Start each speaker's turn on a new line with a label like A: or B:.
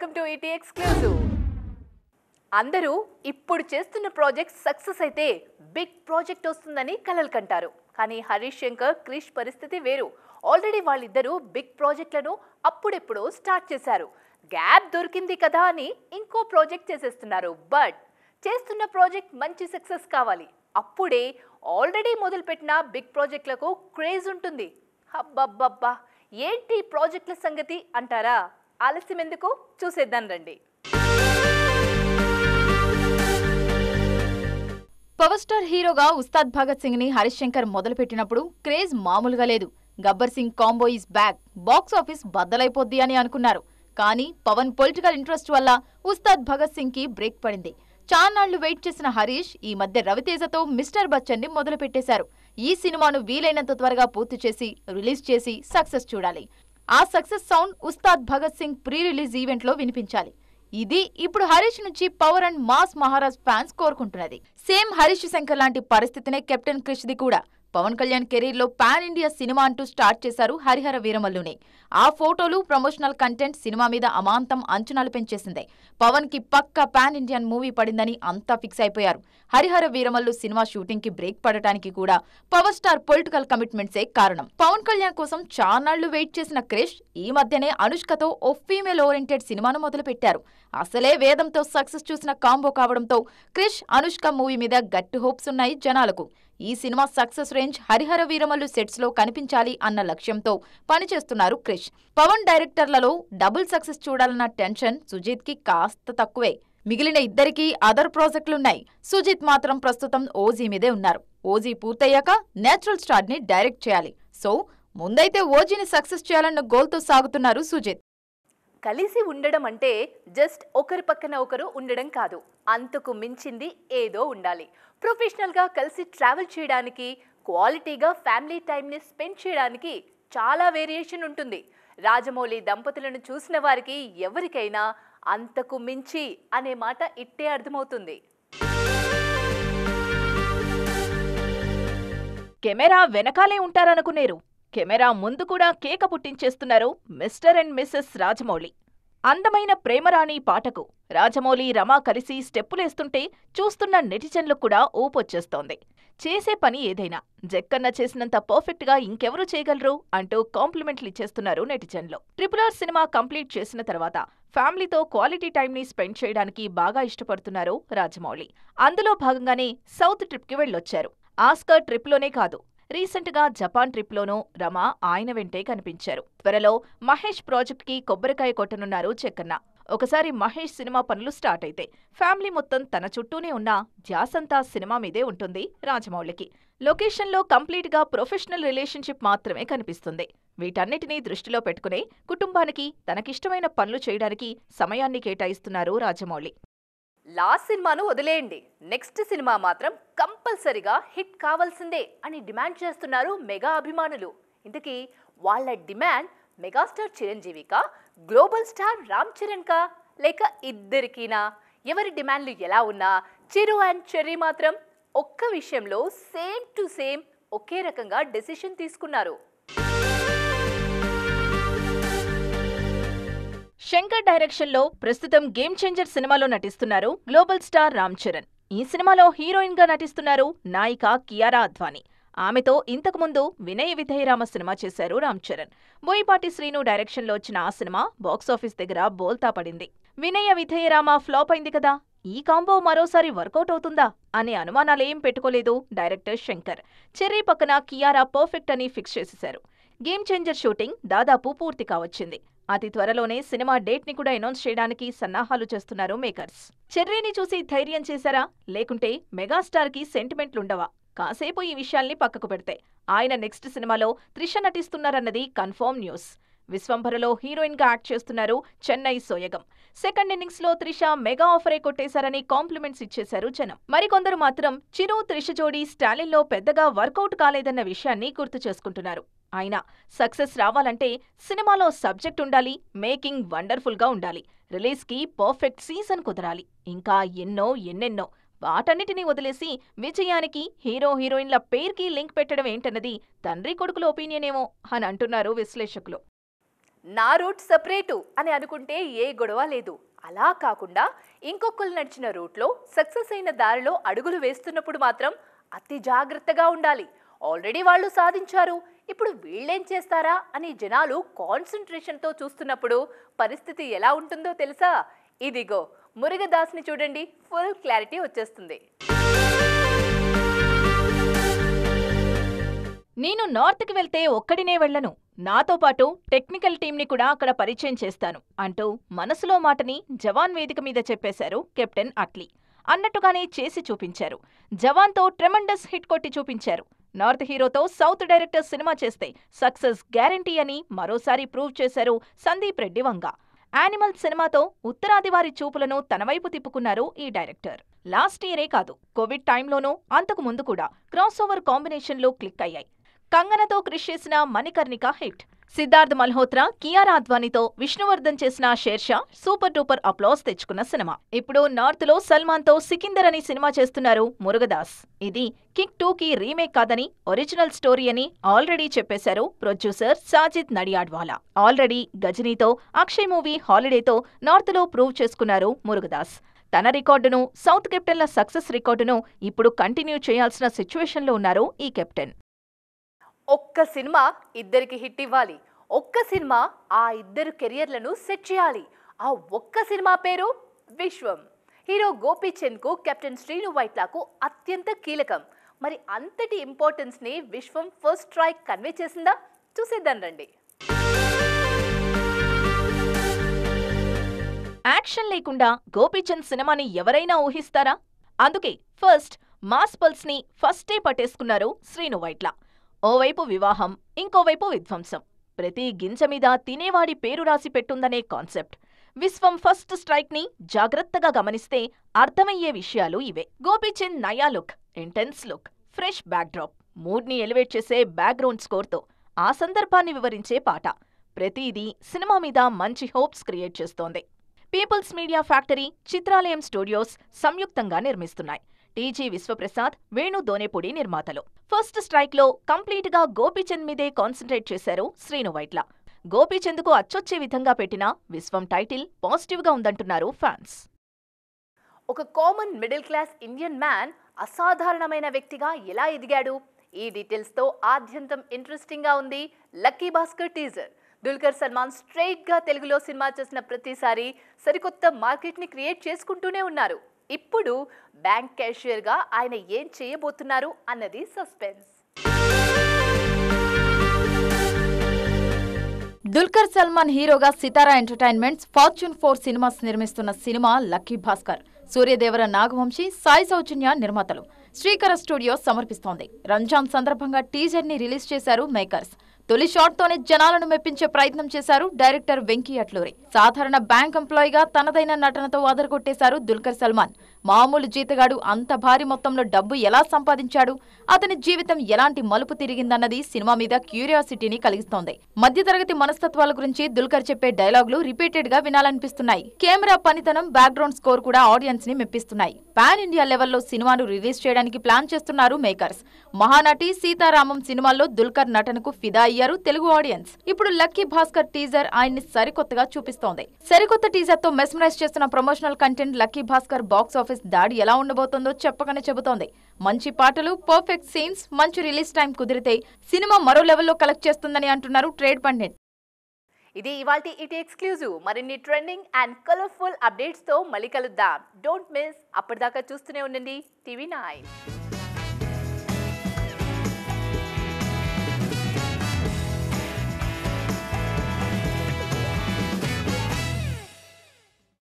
A: Welcome to ET exclusive. అందరూ ఇప్పుడు చేస్తున్న ప్రాజెక్ట్ సక్సెస్ అయితే బిగ్ ప్రాజెక్ట్ వస్తుందని కలలు కంటారు. కానీ హరీష్ శంకర్, క్రిష్ పరిస్థితి వేరు. ఆల్రెడీ వాళ్ళిద్దరూ బిగ్ ప్రాజెక్టులను అప్పుడెప్పుడో స్టార్ట్ చేశారు. గ్యాప్ దొరికింది కదా అని ఇంకో ప్రాజెక్ట్ చేసేస్తున్నారు. బట్ చేస్తున్న ప్రాజెక్ట్ మంచి సక్సెస్ కావాలి. అప్పుడే ఆల్రెడీ మొదలుపెట్టిన బిగ్ ప్రాజెక్టులకు క్రేజ్ ఉంటుంది. అబ్బబ్బబ్బా, ఏంటి ప్రాజెక్టుల సంగతి అంటారా? ఆలస్యం ఎందుకు, చూసేద్దాం రండి.
B: పవర్ స్టార్ హీరోగా ఉస్తాద్ భగత్ సింగ్ ని హరీష్ శంకర్ మొదలుపెట్టినప్పుడు క్రేజ్ మామూలుగా లేదు. Gabbar Singh combo is back, box office బద్దలైపోద్ది అని అనుకున్నారు. కానీ పవన్ పొలిటికల్ ఇంట్రెస్ట్ వల్ల ఉస్తాద్ భగత్ సింగ్ కి బ్రేక్ పడింది. చాన్నాళ్లు వెయిట్ చేసిన హరీష్ ఈ మధ్య రవితేజతో మిస్టర్ బచ్చన్ ని మొదలు పెట్టేశారు. ఈ సినిమాను వీలైనంత త్వరగా పూర్తి చేసి రిలీజ్ చేసి సక్సెస్ చూడాలి. ఆ success sound Ustaad Bhagat Singh pre release event లో వినిపించాలి. ఇది ఇప్పుడు హరీష్ నుంచి power and mass Maharaj fans కోరుకుంటున్నది. సేమ్ హరీష్ శంకర్ లాంటి పరిస్థితినే కెప్టెన్ క్రిష్ ది కూడా. పవన్ కళ్యాణ్ కెరీర్ లో పాన్ ఇండియా సినిమా అంటూ స్టార్ట్ చేశారు హరిహర వీరమల్లునే. ఆ ఫోటోలు, ప్రమోషనల్ కంటెంట్ సినిమా మీద అమాంతం అంచనాలు పెంచేసింది. పవన్ కి పక్కా పాన్ ఇండియన్ మూవీ పడిందని అంతా ఫిక్స్ అయిపోయారు. హరిహర వీరమల్లు సినిమా షూటింగ్ కి బ్రేక్ పడటానికి కూడా పవర్ స్టార్ పొలిటికల్ కమిట్మెంట్సే కారణం. పవన్ కళ్యాణ్ కోసం చాన్నాళ్లు వెయిట్ చేసిన క్రిష్ ఈ మధ్యనే అనుష్కతో ఓ ఫీమేల్ ఓరియంటెడ్ సినిమాను మొదలుపెట్టారు. అసలే వేదంతో సక్సెస్ చూసిన కాంబో కావడంతో క్రిష్, అనుష్క మూవీ మీద గట్టి హోప్స్ ఉన్నాయి జనాలకు. ఈ cinema success range Harihara Veeramallu sets లో కనిపించాలి అన్న లక్ష్యంతో పనిచేస్తున్నారు క్రిష్. పవన్ డైరెక్టర్లలో డబుల్ సక్సెస్ చూడాలన్న టెన్షన్ సుజిత్ కి కాస్త తక్కువే. మిగిలిన ఇద్దరికీ అదర్ ప్రాజెక్టులున్నాయి. సుజిత్ మాత్రం ప్రస్తుతం ఓజీ మీదే ఉన్నారు. ఓజీ పూర్తయ్యాక నేచురల్ స్టార్ ని డైరెక్ట్ చేయాలి. సో ముందైతే ఓజీని సక్సెస్ చేయాలన్న గోల్తో సాగుతున్నారు సుజిత్.
A: కలిసి ఉండడం అంటే జస్ట్ ఒకరి పక్కన ఒకరు ఉండడం కాదు, అంతకు మించింది ఏదో ఉండాలి. ప్రొఫెషనల్గా కలిసి ట్రావెల్ చేయడానికి, క్వాలిటీగా ఫ్యామిలీ టైంని స్పెండ్ చేయడానికి చాలా వేరియేషన్ ఉంటుంది. రాజమౌళి దంపతులను చూసిన వారికి ఎవరికైనా అంతకు మించి అనే మాట ఇట్టే అర్థమవుతుంది.
C: కెమెరా వెనకాలే ఉంటారనుకునేరు, కెమెరా ముందు కూడా కేక పుట్టించేస్తున్నారు మిస్టర్ అండ్ మిస్సెస్ రాజమౌళి. అందమైన ప్రేమరాణి పాటకు రాజమౌళి, రమ కలిసి స్టెప్పులేస్తుంటే చూస్తున్న నెటిజన్లకు కూడా ఊపొచ్చేస్తోంది. చేసే పని ఏదైనా జక్కన్న చేసినంత పర్ఫెక్ట్ గా ఇంకెవరు చేయగలరు అంటూ కాంప్లిమెంట్లు ఇచ్చేస్తున్నారు నెటిజన్లు. RRR సినిమా కంప్లీట్ చేసిన తర్వాత ఫ్యామిలీతో క్వాలిటీ టైంని స్పెండ్ చేయడానికి బాగా ఇష్టపడుతున్నారు రాజమౌళి. అందులో భాగంగానే సౌత్ ట్రిప్ కి వెళ్ళొచ్చారు. ఆస్కర్ ట్రిప్ లోనే కాదు, రీసెంట్ గా జపాన్ ట్రిప్ లోనూ రమ ఆయన వెంటే కనిపించారు. త్వరలో మహేష్ ప్రాజెక్ట్ కి కొబ్బరికాయ కొట్టనున్నారు జక్కన్న. ఒకసారి మహేష్ సినిమా పనులు స్టార్ట్ అయితే ఫ్యామిలీ మొత్తం తన చుట్టూనే ఉన్న ధ్యాసంతా సినిమా మీదే ఉంటుంది రాజమౌళికి. లొకేషన్లో కంప్లీట్ గా ప్రొఫెషనల్ రిలేషన్షిప్ మాత్రమే కనిపిస్తుంది. వీటన్నిటినీ దృష్టిలో పెట్టుకునే కుటుంబానికి తనకిష్టమైన పనులు చేయడానికి సమయాన్ని కేటాయిస్తున్నారు రాజమౌళి.
A: లాస్ట్ సినిమాను వదిలేయండి, నెక్స్ట్ సినిమా మాత్రం కంపల్సరిగా హిట్ కావాల్సిందే అని డిమాండ్ చేస్తున్నారు మెగా అభిమానులు. ఇంతకీ వాళ్ళ డిమాండ్ మెగాస్టార్ చిరంజీవికా, గ్లోబల్ స్టార్ రామ్ చరణ్ కా, లేక ఇద్దరికీనా? ఎవరి డిమాండ్లు ఎలా ఉన్నా చిరు అండ్ చెర్రీ మాత్రం ఒక్క విషయంలో సేమ్ టు సేమ్ ఒకే రకంగా డెసిషన్ తీసుకున్నారు.
C: శంకర్ డైరెక్షన్లో ప్రస్తుతం గేమ్ చేంజర్ సినిమాలో నటిస్తున్నారు గ్లోబల్ స్టార్ రామ్ చరణ్. ఈ సినిమాలో హీరోయిన్ గా నటిస్తున్నారు నాయిక కియారా అద్వానీ. ఆమెతో ఇంతకుముందు వినయ విధేయరామ సినిమా చేశారు రామ్ చరణ్. బోయపాటి శ్రీను డైరెక్షన్లో వచ్చిన ఆ సినిమా బాక్సాఫీస్ దగ్గర బోల్తా పడింది. వినయ విధేయరామ ఫ్లాప్ అయింది కదా, ఈ కాంబో మరోసారి వర్కౌట్ అవుతుందా అనే అనుమానాలేం పెట్టుకోలేదు డైరెక్టర్ శంకర్. చెర్రీ పక్కన కియారా పర్ఫెక్ట్ అని ఫిక్స్ చేసేశారు. గేమ్ చేంజర్ షూటింగ్ దాదాపు పూర్తి కావచ్చింది. అతి త్వరలోనే సినిమా డేట్ ని కూడా అనౌన్స్ చేయడానికి సన్నాహాలు చేస్తున్నారు మేకర్స్. చెర్రీని చూసి ధైర్యం చేశారా, లేకుంటే మెగాస్టార్ కి సెంటిమెంట్లుండవా? కాసేపు ఈ విషయాల్ని పక్కకు పెడితే ఆయన నెక్స్ట్ సినిమాలో త్రిష నటిస్తున్నారన్నది కన్ఫర్మ్ న్యూస్. విశ్వంభరలో హీరోయిన్ గా యాక్ట్ చేస్తున్నారు చెన్నై సోయగం. సెకండ్ ఇన్నింగ్స్ లో త్రిష మెగా ఆఫరే కొట్టేశారని కాంప్లిమెంట్స్ ఇచ్చేశారు జనం. మరికొందరు మాత్రం చిరు, త్రిష జోడీ స్టాలిన్లో పెద్దగా వర్కౌట్ కాలేదన్న విషయాన్ని గుర్తు చేసుకుంటున్నారు. అయినా సక్సెస్ రావాలంటే సినిమాలో సబ్జెక్ట్ ఉండాలి, మేకింగ్ వండర్ఫుల్ గా ఉండాలి, రిలీజ్ కి పర్ఫెక్ట్ సీజన్ కుదరాలి, ఇంకా ఎన్నెన్నో. వాటన్నిటినీ వదిలేసి విజయానికి హీరో హీరోయిన్ల పేర్కి లింక్ పెట్టడం ఏంటన్నది తండ్రి కొడుకుల ఒపీనియన్ ఏమో అని అంటున్నారు విశ్లేషకులు.
A: నా రూట్ సపరేటు అని అనుకుంటే ఏ గొడవ లేదు. అలా కాకుండా ఇంకొకరు నడిచిన రూట్లో సక్సెస్ అయిన దారిలో అడుగులు వేస్తున్నప్పుడు మాత్రం అతి జాగ్రత్తగా ఉండాలి. ఆల్రెడీ వాళ్ళు సాధించారు, ఇప్పుడు వీళ్ళేం చేస్తారా అని జనాలు కాన్సంట్రేషన్తో చూస్తున్నప్పుడు పరిస్థితి ఎలా ఉంటుందో తెలుసా? ఇదిగో మురుగదాస్ని చూడండి, ఫుల్ క్లారిటీ వచ్చేస్తుంది.
C: నేను నార్త్కి వెళ్తే ఒక్కడినే వెళ్లను, నాతో పాటు టెక్నికల్ టీంని కూడా అక్కడ పరిచయం చేస్తాను అంటూ మనసులో మాటని జవాన్ వేదిక మీద చెప్పేశారు కెప్టెన్ అట్లీ. అన్నట్టుగానే చేసి చూపించారు. జవాన్తో ట్రెమండస్ హిట్ కొట్టి చూపించారు. నార్త్ హీరోతో సౌత్ డైరెక్టర్ సినిమా చేస్తే సక్సెస్ గ్యారంటీ అని మరోసారి ప్రూవ్ చేశారు సందీప్ రెడ్డి వంగ. యానిమల్ సినిమాతో ఉత్తరాది వారి చూపులను తనవైపు తిప్పుకున్నారు ఈ డైరెక్టర్. లాస్ట్ ఇయరే కాదు, కోవిడ్ టైంలోనూ అంతకు ముందు కూడా క్రాస్ ఓవర్ కాంబినేషన్లు క్లిక్ అయ్యాయి. కంగనతో కృషి చేసిన మణికర్ణిక హిట్, సిద్ధార్థ్ మల్హోత్రా, కియారా అద్వానీతో విష్ణువర్ధన్ చేసిన షేర్షా సూపర్ డూపర్ అప్లాస్ తెచ్చుకున్న సినిమా. ఇప్పుడు నార్త్ లో సల్మాన్తో సికిందర్ అని సినిమా చేస్తున్నారు మురుగదాస్. ఇది కిక్ 2కి రీమేక్ కాదని ఒరిజినల్ స్టోరీ అని ఆల్రెడీ చెప్పేశారు ప్రొడ్యూసర్ సాజిద్ నడియాడ్వాలా. ఆల్రెడీ గజనీతో, అక్షయ్ మూవీ హాలిడేతో నార్త్ లో ప్రూవ్ చేసుకున్నారు మురుగదాస్. తన రికార్డును, సౌత్ కెప్టెన్ల సక్సెస్ రికార్డును ఇప్పుడు కంటిన్యూ చేయాల్సిన సిచ్యువేషన్లో ఉన్నారు ఈ కెప్టెన్.
A: ఒక్క సినిమా ఇద్దరికి హిట్ ఇవ్వాలి, ఒక్క సినిమా ఆ ఇద్దరు కెరియర్లను సెట్ చేయాలి. ఆ ఒక్క సినిమా పేరు విశ్వం. హీరో గోపీచంద్కు కెప్టెన్ శ్రీను వైట్లకు అత్యంత కీలకం. మరి అంతటి ఇంపార్టెన్స్ని విశ్వం ఫస్ట్ ట్రై కన్వే చేసిందా? చూసేద్దాం రండి.
C: యాక్షన్ లేకుండా గోపీచంద్ సినిమాని ఎవరైనా ఊహిస్తారా? అందుకే ఫస్ట్ మాస్ పల్స్ ని ఫస్టే పట్టేసుకున్నారు శ్రీను వైట్ల. ఓవైపు వివాహం, ఇంకోవైపు విధ్వంసం, ప్రతి గింజ మీద తినేవాడి పేరు రాసి పెట్టుందనే కాన్సెప్ట్. విశ్వం ఫస్ట్ స్ట్రైక్ ని జాగ్రత్తగా గమనిస్తే అర్థమయ్యే విషయాలు ఇవే. గోపీచంద్ నయా look, intense look, fresh backdrop, mood ని ఎలివేట్ చేసే బ్యాక్గ్రౌండ్ స్కోర్తో ఆ సందర్భాన్ని వివరించే పాట, ప్రతిదీ సినిమా మీద మంచి హోప్స్ క్రియేట్ చేస్తోంది. పీపుల్స్ మీడియా ఫ్యాక్టరీ, చిత్రాలయం స్టూడియోస్ సంయుక్తంగా నిర్మిస్తున్నాయి. టీజీ విశ్వప్రసాద్, వేణు దోనేపూడి నిర్మాతలు. ఫస్ట్ స్ట్రైక్ లో కంప్లీట్ గా గోపీచంద్ మీదే కాన్సంట్రేట్ చేశారు శ్రీను వైట్ల. గోపీచంద్కు అచ్చొచ్చే విధంగా పెట్టిన విశ్వం టైటిల్ పాజిటివ్ గా ఉందంటున్నారు ఫ్యాన్స్.
A: ఒక common middle class Indian man అసాధారణమైన వ్యక్తిగా ఎలా ఎదిగాడు? ఈ డీటెయిల్స్ తో ఆద్యంతం ఇంట్రెస్టింగ్ గా ఉంది lucky Bhaskar teaser. Dulquer Salman straight గా తెలుగులో సినిమా చేసిన ప్రతిసారి సరికొత్త మార్కెట్ ని క్రియేట్ చేసుకుంటూనే ఉన్నారు. ఇప్పుడు బ్యాంక్ క్యాషియర్ గా ఆయన ఏం చేయబోతున్నారు అన్నది సస్పెన్స్.
B: దుల్కర్ సల్మాన్ హీరోగా సితారా ఎంటర్టైన్మెంట్స్ ఫార్చ్యూన్ 4 సినిమాస్ నిర్మిస్తున్న సినిమా లక్కీ భాస్కర్. సూర్యదేవర నాగవంశీ, సాయి సౌజన్య నిర్మాతలు. శ్రీకర స్టూడియోస్ సమర్పిస్తోంది. రంజాన్ సందర్భంగా టీజర్ ని రిలీజ్ చేశారు మేకర్స్. తొలి షాట్ తోనే జనాలను మెప్పించే ప్రయత్నం చేశారు డైరెక్టర్ వెంకీ అట్లూరి. సాధారణ బ్యాంక్ ఎంప్లాయీగా తనదైన నటనతో అదరగొట్టేశారు దుల్కర్ సల్మాన్. మామూలు జీతగాడు అంత భారీ మొత్తంలో డబ్బు ఎలా సంపాదించాడు, అతని జీవితం ఎలాంటి మలుపు తిరిగిందన్నది సినిమా మీద క్యూరియాసిటీని కలిగిస్తోంది. మధ్యతరగతి మనస్తత్వాల గురించి దుల్కర్ చెప్పే డైలాగులు రిపీటెడ్ గా వినాలనిపిస్తున్నాయి. కెమెరా పనితనం, బ్యాక్గ్రౌండ్ స్కోర్ కూడా ఆడియన్స్ ని మెప్పిస్తున్నాయి. పాన్ ఇండియా లెవెల్లో సినిమాను రిలీజ్ చేయడానికి ప్లాన్ చేస్తున్నారు మేకర్స్. మహానటి, సీతారామం సినిమాల్లో దుల్కర్ నటనకు ఫిదా అయ్యారు తెలుగు ఆడియన్స్. ఇప్పుడు లక్కీ భాస్కర్ టీజర్ ఆయన్ని సరికొత్తగా చూపిస్తోంది. సరికొత్త టీజర్ తో మెస్మరైజ్ చేస్తున్న promotional content lucky Bhaskar box office దాడి ఎలా ఉండబోతోందో చెప్పకనే చెబుతోంది. మంచి పాటలు, పర్ఫెక్ట్ సీన్స్, మంచి రిలీజ్ టైం కుదిరితే సినిమా మరో లెవెల్లో కలెక్ట్ చేస్తుందని అంటున్నారు ట్రేడ్ పండిట్.
A: ఇది ఇవాల్టి ఈటీ ఎక్స్క్లూజివ్. మరిన్ని ట్రెండింగ్ అండ్ కలర్ఫుల్ అప్డేట్స్ తో మళ్ళీ కలుద్దాం. Don't miss. అప్పటిదాకా చూస్తూనే ఉండండి టీవీ 9.